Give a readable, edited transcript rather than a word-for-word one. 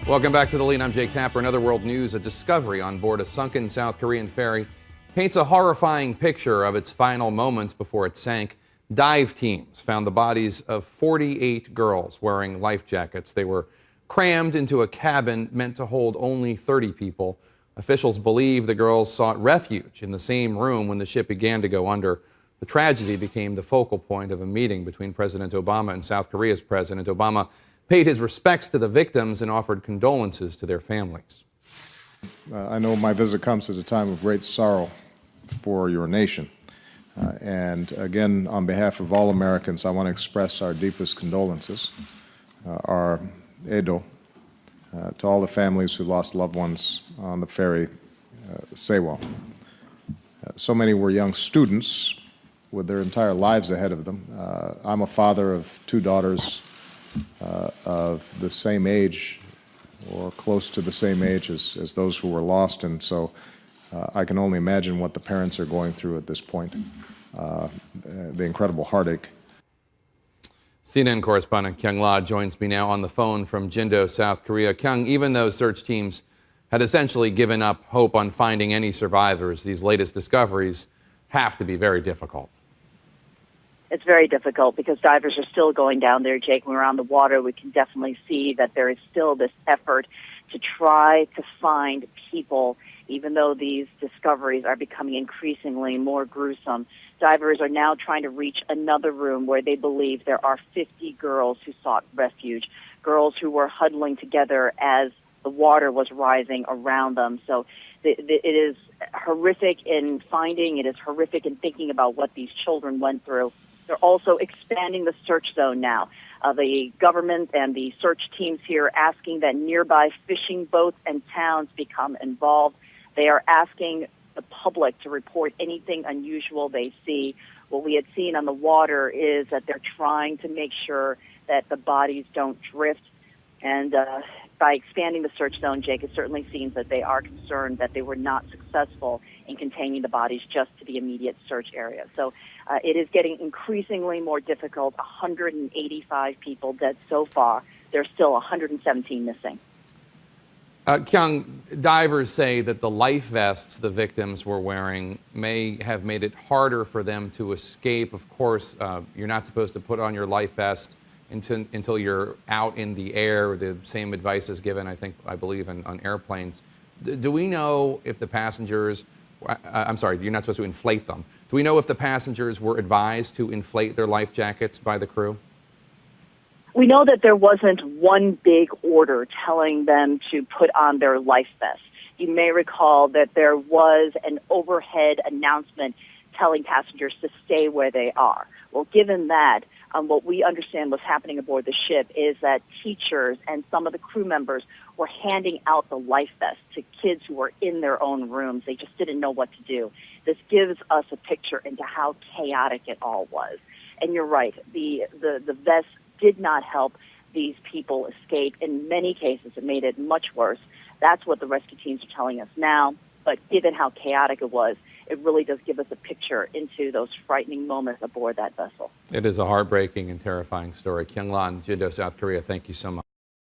Welcome back to The Lead. I'm Jake Tapper. In other world news, a discovery on board a sunken South Korean ferry paints a horrifying picture of its final moments before it sank. Dive teams found the bodies of 48 girls wearing life jackets. They were crammed into a cabin meant to hold only 30 people. Officials believe the girls sought refuge in the same room when the ship began to go under. The tragedy became the focal point of a meeting between President Obama and South Korea's President. Obama paid his respects to the victims and offered condolences to their families. I know my visit comes at a time of great sorrow for your nation. And again, on behalf of all Americans, I want to express our deepest condolences, our Edo, to all the families who lost loved ones on the ferry, Sewol. So many were young students with their entire lives ahead of them. I'm a father of two daughters of the same age or close to the same age as those who were lost, and so I can only imagine what the parents are going through at this point, the incredible heartache. CNN correspondent Kyung Lah joins me now on the phone from Jindo, South Korea. Kyung, even though search teams had essentially given up hope on finding any survivors, these latest discoveries have to be very difficult. It's very difficult because divers are still going down there, Jake. When we're on the water, we can definitely see that there is still this effort to try to find people, even though these discoveries are becoming increasingly more gruesome. Divers are now trying to reach another room where they believe there are 50 girls who sought refuge, girls who were huddling together as the water was rising around them. So it is horrific in finding, it is horrific in thinking about what these children went through. They're also expanding the search zone now. The government and the search teams here are asking that nearby fishing boats and towns become involved. They are asking the public to report anything unusual they see. What we had seen on the water is that they're trying to make sure that the bodies don't drift. And by expanding the search zone, Jake, it certainly seems that they are concerned that they were not successful in containing the bodies just to the immediate search area. So it is getting increasingly more difficult. 185 people dead so far. There's still 117 missing. Kyung, divers say that the life vests the victims were wearing may have made it harder for them to escape. Of course, you're not supposed to put on your life vest until you're out in the air. The same advice is given, I believe, on airplanes. Do we know if the passengers, I'm sorry, you're not supposed to inflate them. Do we know if the passengers were advised to inflate their life jackets by the crew? We know that there wasn't one big order telling them to put on their life vests. You may recall that there was an overhead announcement telling passengers to stay where they are. Well, given that, what we understand was happening aboard the ship is that teachers and some of the crew members were handing out the life vests to kids who were in their own rooms. They just didn't know what to do. This gives us a picture into how chaotic it all was. And you're right, the vests did not help these people escape. In many cases, it made it much worse. That's what the rescue teams are telling us now. But given how chaotic it was, it really does give us a picture into those frightening moments aboard that vessel. It is a heartbreaking and terrifying story. Kyung Lah in Jindo, South Korea, thank you so much.